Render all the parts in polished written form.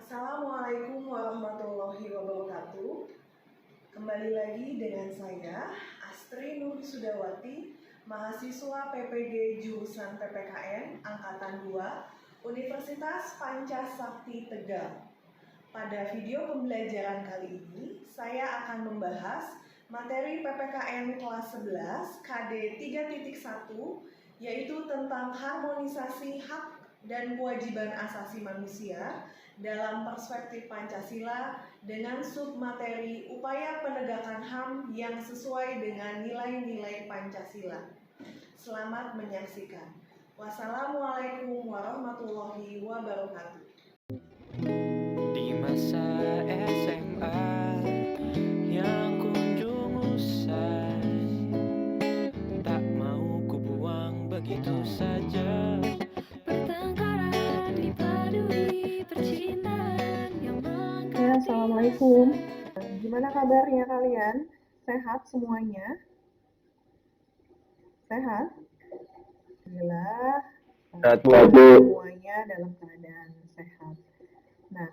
Assalamualaikum warahmatullahi wabarakatuh. Kembali lagi dengan saya, Astri Nur Sudawati, mahasiswa PPG jurusan PPKN Angkatan 2, Universitas Pancasakti Tegal. Pada video pembelajaran kali ini, saya akan membahas materi PPKN kelas 11 KD 3.1, yaitu tentang harmonisasi hak dan kewajiban asasi manusia dalam perspektif Pancasila dengan submateri upaya penegakan HAM yang sesuai dengan nilai-nilai Pancasila. Selamat menyaksikan. Wassalamualaikum warahmatullahi wabarakatuh. Di masa SMA yang kunjung usai, tak mau ku buang begitu saja. Pertengkaran dipadui percintaan yang Ya, Assalamualaikum. Gimana kabarnya kalian? Sehat semuanya? Sehat? Alhamdulillah. Semuanya dalam keadaan sehat. Nah,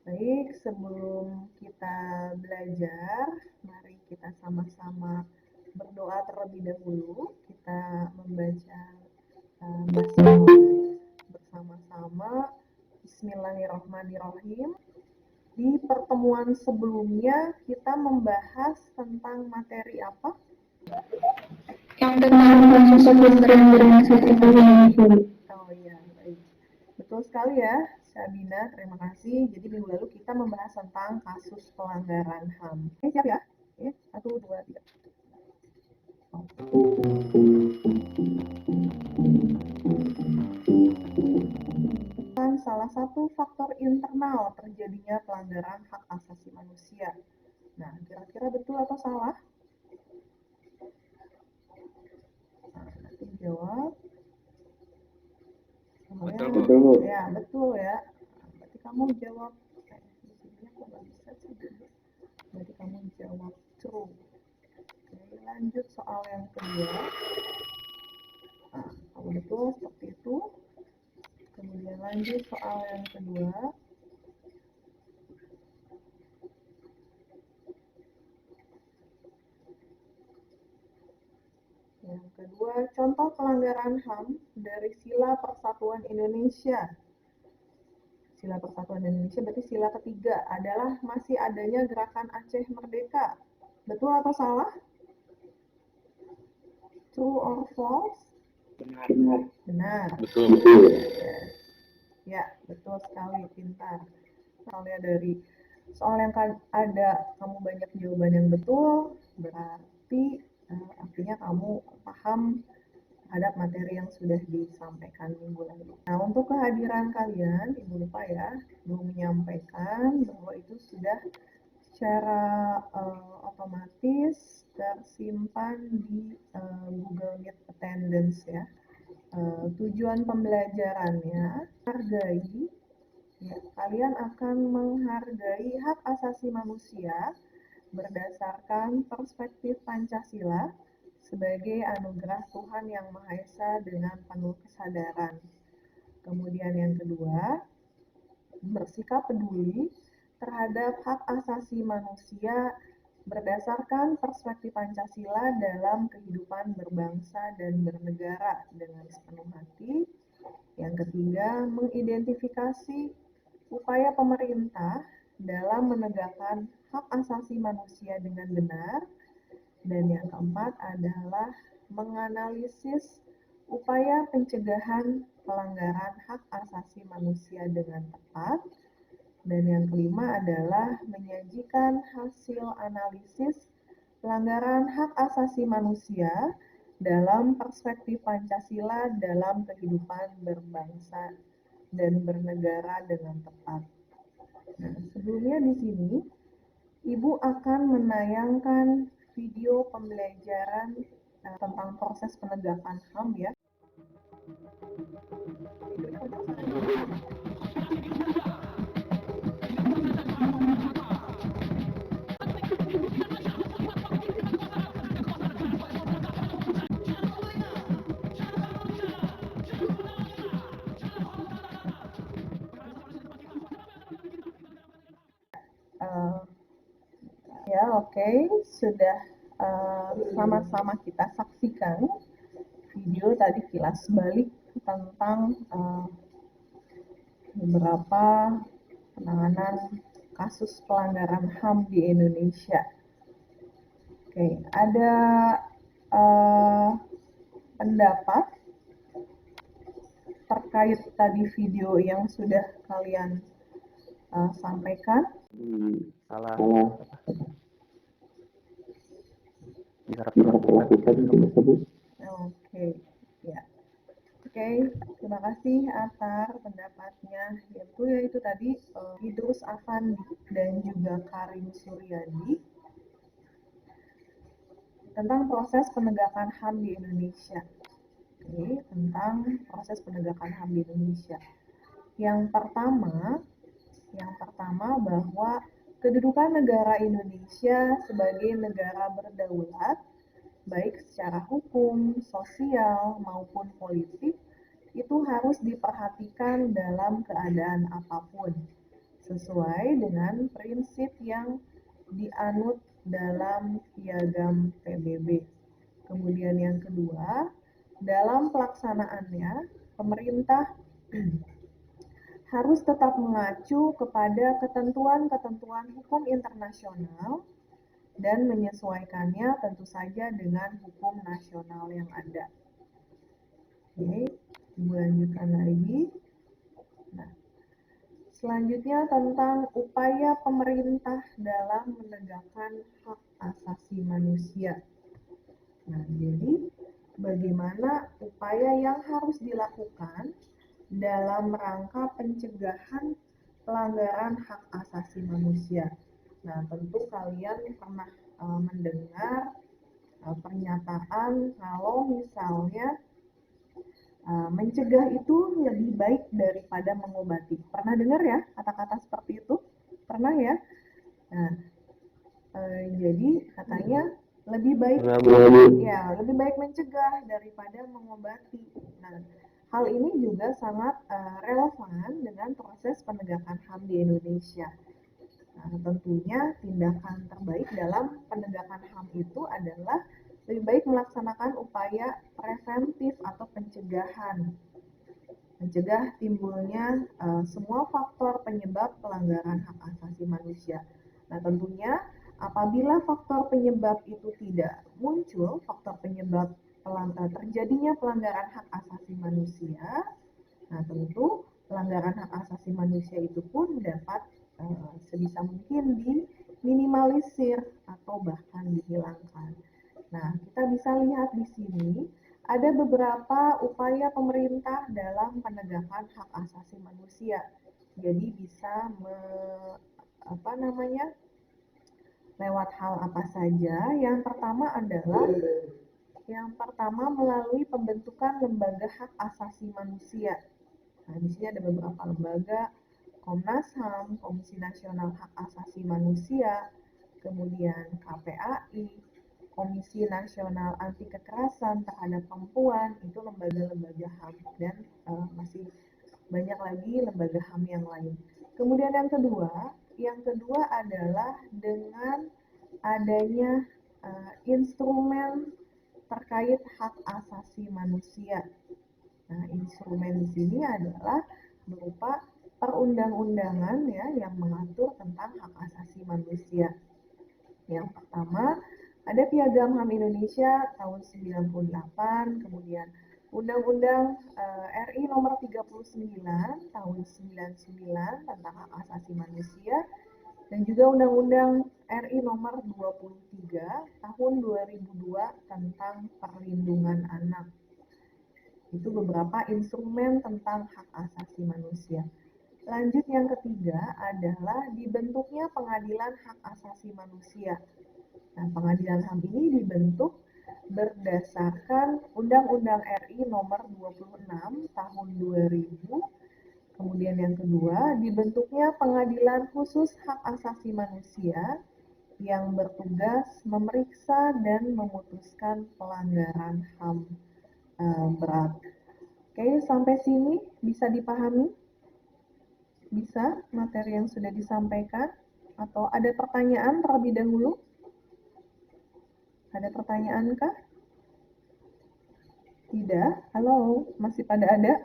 baik, sebelum kita belajar, mari kita sama-sama berdoa terlebih dahulu. Kita membaca basmalah bersama-sama. Bismillahirrahmanirrahim. Di pertemuan sebelumnya kita membahas tentang materi apa? yang tentang proses pemberian berhasil. Oh iya, baik. Betul sekali ya, Sabina, terima kasih. Jadi minggu lalu kita membahas tentang kasus pelanggaran HAM. Oke, siap ya? Oke, 1, 2, 3. Salah satu faktor internal terjadinya pelanggaran hak asasi manusia. Nah, kira-kira betul atau salah? Nah, nanti jawab. Betul. Ya, betul ya. Berarti kamu jawab. Di sini aku nggak bisa sih. Berarti kamu jawab true. Oke, lanjut soal yang kedua. Nah, kalau betul seperti itu. Kemudian lanjut soal yang kedua. Yang kedua, contoh pelanggaran HAM dari Sila Persatuan Indonesia. Sila Persatuan Indonesia berarti sila ketiga adalah masih adanya gerakan Aceh Merdeka. Betul atau salah? True or false? Benar. Betul. Ya, betul sekali, pintar. Soalnya dari soal yang ada kamu banyak jawaban yang betul, berarti artinya kamu paham terhadap materi yang sudah disampaikan minggu lalu. Nah, untuk kehadiran kalian, Ibu lupa ya, belum menyampaikan bahwa itu sudah secara otomatis tersimpan di Google Meet Attendance ya. Tujuan pembelajarannya, hargai, ya, kalian akan menghargai hak asasi manusia berdasarkan perspektif Pancasila sebagai anugerah Tuhan Yang Maha Esa dengan penuh kesadaran. Kemudian yang kedua, bersikap peduli terhadap hak asasi manusia berdasarkan perspektif Pancasila dalam kehidupan berbangsa dan bernegara dengan sepenuh hati. Yang ketiga, mengidentifikasi upaya pemerintah dalam menegakkan hak asasi manusia dengan benar. Dan yang keempat adalah menganalisis upaya pencegahan pelanggaran hak asasi manusia dengan tepat. Dan yang kelima adalah menyajikan hasil analisis pelanggaran hak asasi manusia dalam perspektif Pancasila dalam kehidupan berbangsa dan bernegara dengan tepat. Nah, sebelumnya di sini Ibu akan menayangkan video pembelajaran tentang proses penegakan HAM ya. Ya, oke, sudah sama-sama kita saksikan video tadi kilas balik tentang beberapa penanganan kasus pelanggaran HAM di Indonesia. Oke, ada pendapat terkait tadi video yang sudah kalian sampaikan? Salah dilakukan tersebut. Oke, ya. Oke, terima kasih Atar pendapatnya. Yaitu tadi Idrus Afandi dan juga Karim Suryadi tentang proses penegakan HAM di Indonesia. Oke, tentang proses penegakan HAM di Indonesia. Yang pertama bahwa kedudukan negara Indonesia sebagai negara berdaulat, baik secara hukum, sosial, maupun politik, itu harus diperhatikan dalam keadaan apapun, sesuai dengan prinsip yang dianut dalam Piagam PBB. Kemudian yang kedua, dalam pelaksanaannya, pemerintah harus tetap mengacu kepada ketentuan-ketentuan hukum internasional dan menyesuaikannya tentu saja dengan hukum nasional yang ada. Oke, dilanjutkan lagi. Nah, selanjutnya tentang upaya pemerintah dalam menegakkan hak asasi manusia. Nah, jadi bagaimana upaya yang harus dilakukan dalam rangka pencegahan pelanggaran hak asasi manusia. Nah, tentu kalian pernah mendengar pernyataan kalau misalnya mencegah itu lebih baik daripada mengobati. Pernah dengar ya kata-kata seperti itu? Pernah ya? Nah, jadi katanya lebih baik mencegah daripada mengobati. Nah, hal ini juga sangat relevan dengan proses penegakan HAM di Indonesia. Nah, tentunya tindakan terbaik dalam penegakan HAM itu adalah lebih baik melaksanakan upaya preventif atau pencegahan. Mencegah timbulnya semua faktor penyebab pelanggaran hak asasi manusia. Nah, tentunya apabila faktor penyebab itu tidak muncul, faktor penyebab terjadinya pelanggaran hak asasi manusia, nah tentu pelanggaran hak asasi manusia itu pun dapat sebisa mungkin diminimalisir atau bahkan dihilangkan. Nah, kita bisa lihat di sini ada beberapa upaya pemerintah dalam penegakan hak asasi manusia. Jadi bisa lewat hal apa saja. Yang pertama adalah melalui pembentukan lembaga hak asasi manusia. Nah, di sini ada beberapa lembaga, Komnas HAM, Komisi Nasional Hak Asasi Manusia, kemudian KPAI, Komisi Nasional Anti Kekerasan Terhadap Perempuan, itu lembaga-lembaga HAM, dan masih banyak lagi lembaga HAM yang lain. Kemudian yang kedua adalah dengan adanya instrumen terkait hak asasi manusia. Nah, instrumen di sini adalah berupa perundang-undangan ya yang mengatur tentang hak asasi manusia. Yang pertama Ada Piagam HAM Indonesia tahun 98, kemudian Undang-Undang RI nomor 39 tahun 99 tentang hak asasi manusia, dan juga Undang-Undang RI nomor 23 tahun 2002 tentang perlindungan anak. Itu beberapa instrumen tentang hak asasi manusia. Lanjut, yang ketiga adalah dibentuknya Pengadilan Hak Asasi Manusia. Nah, Pengadilan HAM ini dibentuk berdasarkan Undang-Undang RI nomor 26 tahun 2000. Kemudian yang kedua, dibentuknya Pengadilan Khusus Hak Asasi Manusia yang bertugas memeriksa dan memutuskan pelanggaran HAM berat. Oke, sampai sini bisa dipahami? Bisa materi yang sudah disampaikan? Atau ada pertanyaan terlebih dahulu? Ada pertanyaan kah? Tidak? Halo, masih pada ada?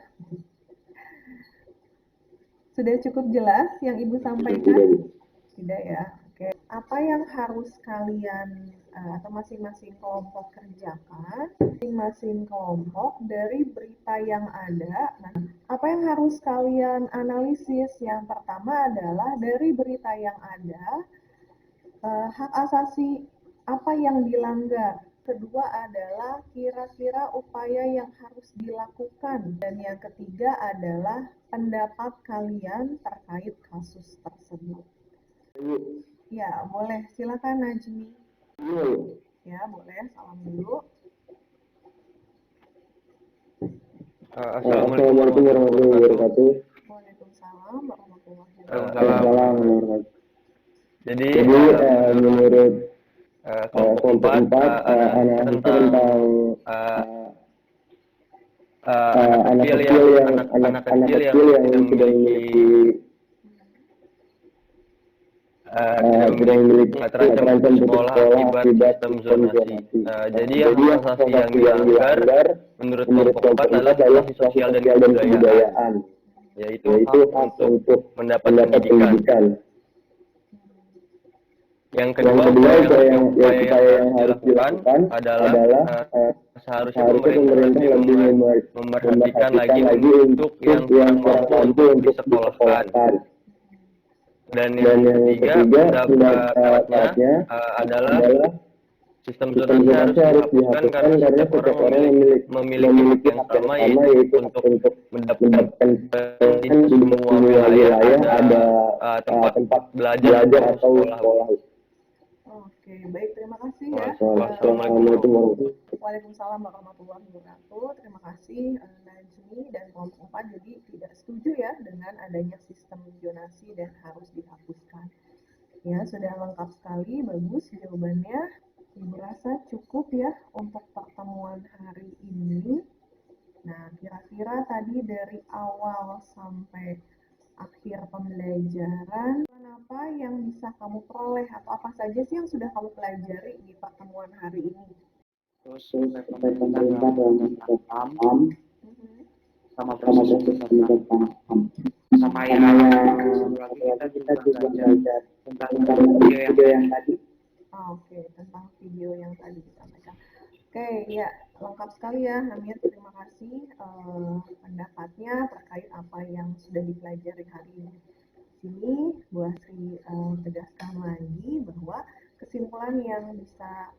Sudah cukup jelas yang Ibu sampaikan? Tidak ya? Oke. Apa yang harus kalian atau masing-masing kelompok kerjakan? Masing-masing kelompok dari berita yang ada. Nah, apa yang harus kalian analisis? Yang pertama adalah dari berita yang ada, hak asasi apa yang dilanggar. Kedua adalah kira-kira upaya yang harus dilakukan. Dan yang ketiga adalah pendapat kalian terkait kasus tersebut. Ya, boleh. Silakan Najmi. Ya, boleh. Salam dulu. Assalamualaikum warahmatullahi wabarakatuh. Waalaikumsalam warahmatullahi Waalaikumsalam. Jadi menurut kelompok 4 analisis tentang anak kecil yang tidak memiliki tidak memiliki terancam putus sekolah akibat sistem zonasi. Jadi yang asasi yang dilanggar menurut kelompok 4 adalah sanksi sosial dan kebudayaan, yaitu hak untuk mendapat pendidikan. Yang kedua, upaya yang harus dilakukan adalah seharusnya pemerintah lebih memerhatikan lagi untuk yang kurang mampu untuk disekolahkan. Dan yang ketiga, pendapatnya adalah sistem zonasi harus dihapuskan karena setiap orang memiliki hak yang sama, yaitu untuk mendapatkan pendidikan di semua wilayah ada tempat belajar atau sekolah. Oke, baik, terima kasih ya. Waalaikumsalam warahmatullahi wabarakatuh. Terima kasih Najmi dan kelompok 4. Jadi tidak setuju ya dengan adanya sistem zonasi dan harus dihapuskan. Ya, sudah lengkap sekali, bagus jawabannya. Ibu rasa cukup ya untuk pertemuan hari ini. Nah, kira-kira tadi dari awal sampai akhir pembelajaran, apa yang bisa kamu peroleh atau apa saja sih yang sudah kamu pelajari di pertemuan hari ini? Terus pemerintah yang paham sama proses paham sama yang kita juga belajar tentang video yang tadi. Oke, tentang video yang tadi disampaikan. Oke, ya lengkap sekali ya Hamid. Terima kasih pendapatnya terkait apa yang sudah dipelajari hari ini. Sini Bu Asri tegaskan lagi bahwa kesimpulan yang bisa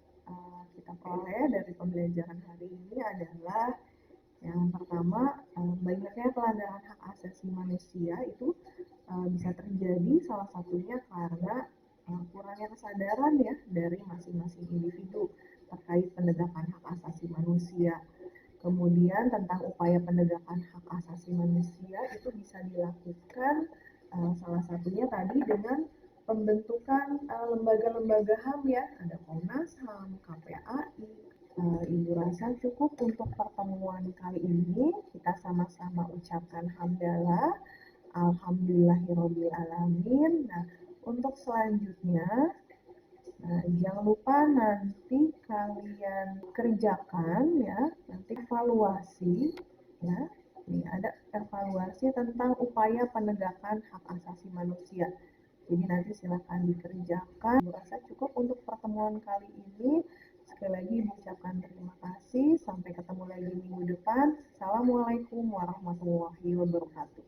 kita peroleh dari pembelajaran hari ini adalah yang pertama, banyaknya pelanggaran hak asasi manusia itu bisa terjadi salah satunya karena kurangnya kesadaran ya dari masing-masing individu terkait penegakan hak asasi manusia. Kemudian tentang upaya penegakan hak asasi manusia itu bisa dilakukan salah satunya tadi dengan pembentukan lembaga-lembaga HAM ya, ada Komnas HAM, KPAI. Ibu rasa cukup untuk pertemuan kali ini. Kita sama-sama ucapkan hamdalah, alhamdulillahirabbil alamin. Nah, untuk selanjutnya jangan lupa nanti kalian kerjakan ya, nanti evaluasi ya. Ini ada evaluasi tentang upaya penegakan hak asasi manusia. Jadi nanti silahkan dikerjakan. Merasa cukup untuk pertemuan kali ini. Sekali lagi Ibu ucapkan terima kasih. Sampai ketemu lagi minggu depan. Assalamualaikum warahmatullahi wabarakatuh.